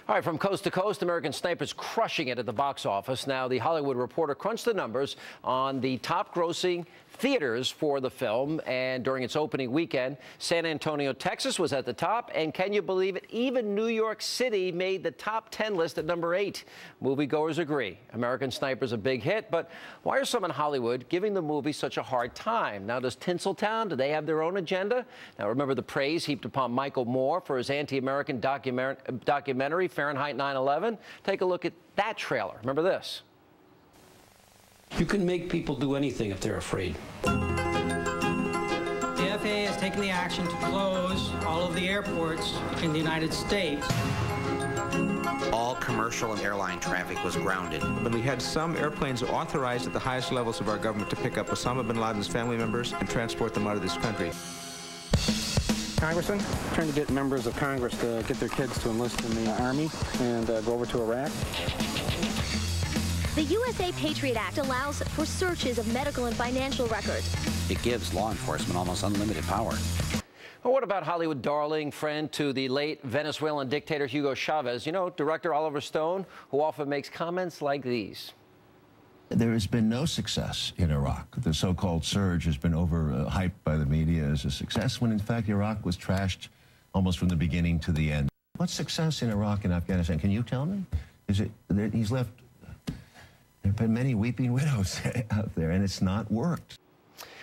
All right, from coast to coast, American Sniper's crushing it at the box office. Now, the Hollywood Reporter crunched the numbers on the top grossing theaters for the film, and during its opening weekend, San Antonio, Texas was at the top, and can you believe it, even New York City made the top 10 list at number 8. Moviegoers agree. American Sniper's a big hit, but why are some in Hollywood giving the movie such a hard time? Now, does Tinseltown, do they have their own agenda? Now, remember the praise heaped upon Michael Moore for his anti-American documentary, Fahrenheit 9/11? Take a look at that trailer. Remember this. You can make people do anything if they're afraid. The FAA has taken the action to close all of the airports in the United States. All commercial and airline traffic was grounded. But we had some airplanes authorized at the highest levels of our government to pick up Osama bin Laden's family members and transport them out of this country. Congressman, trying to get members of Congress to get their kids to enlist in the Army and go over to Iraq. The USA Patriot Act allows for searches of medical and financial records. It gives law enforcement almost unlimited power. Well, what about Hollywood darling, friend to the late Venezuelan dictator Hugo Chavez? You know, director Oliver Stone, who often makes comments like these. There has been no success in Iraq. The so-called surge has been overhyped by the media as a success, when in fact Iraq was trashed almost from the beginning to the end. What's success in Iraq and Afghanistan? Can you tell me? Is it that he's left? There have been many weeping widows out there, and it's not worked.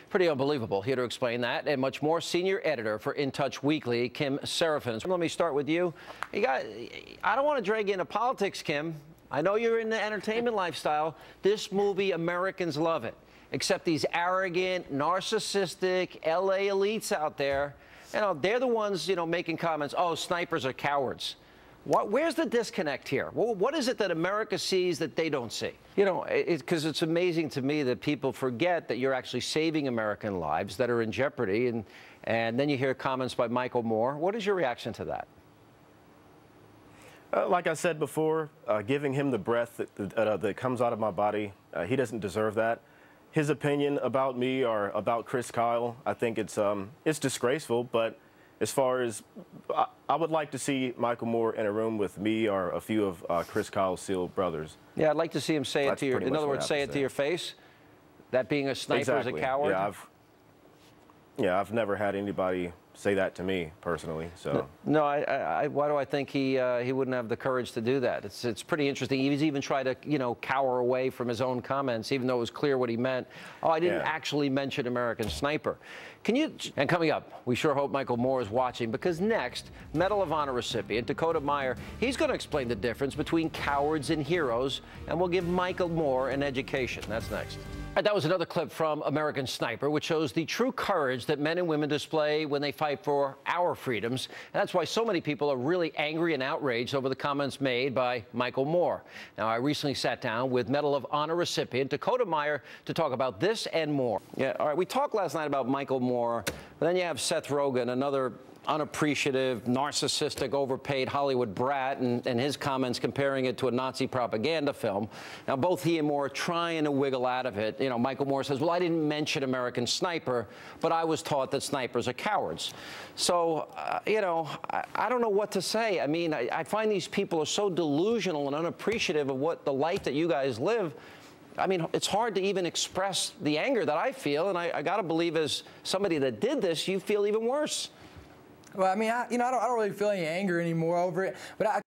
Pretty unbelievable. Here to explain that and much more, senior editor for In Touch Weekly, Kim Seraphin. Let me start with you. I don't want to drag you into politics, Kim. I know you're in the entertainment lifestyle. This movie, Americans love it. Except these arrogant, narcissistic LA elites out there, you know, they're the ones, you know, making comments, oh, snipers are cowards. Where's the disconnect here? What is it that America sees that they don't see? You know, because it's amazing to me that people forget that you're actually saving American lives that are in jeopardy, and then you hear comments by Michael Moore. What is your reaction to that? Like I said before, giving him the breath that comes out of my body, he doesn't deserve that. His opinion about me or about Chris Kyle, I think it's disgraceful, but as far as, I would like to see Michael Moore in a room with me or a few of Chris Kyle's SEAL brothers. Yeah, I'd like to see him say it to your, in other words, say it to your face, that being a sniper is a coward. Yeah, I've never had anybody say that to me personally. So no, why do I think he wouldn't have the courage to do that? It's pretty interesting. He's even tried to, you know, cower away from his own comments, even though it was clear what he meant. Oh, I didn't actually mention American Sniper. Can you? And coming up, we sure hope Michael Moore is watching, because next, Medal of Honor recipient Dakota Meyer, he's going to explain the difference between cowards and heroes, and we'll give Michael Moore an education. That's next. All right, that was another clip from American Sniper, which shows the true courage that men and women display when they fight for our freedoms. And that's why so many people are really angry and outraged over the comments made by Michael Moore. Now, I recently sat down with Medal of Honor recipient Dakota Meyer to talk about this and more. Yeah, all right, we talked last night about Michael Moore, but then you have Seth Rogen, another unappreciative, narcissistic, overpaid Hollywood brat, and his comments comparing it to a Nazi propaganda film. Now, both he and Moore are trying to wiggle out of it. You know, Michael Moore says, well, I didn't mention American Sniper, but I was taught that snipers are cowards. So, you know, I don't know what to say. I mean, I find these people are so delusional and unappreciative of what the life that you guys live. I mean, it's hard to even express the anger that I feel, and I got to believe as somebody that did this, you feel even worse. Well, I mean, I don't really feel any anger anymore over it, but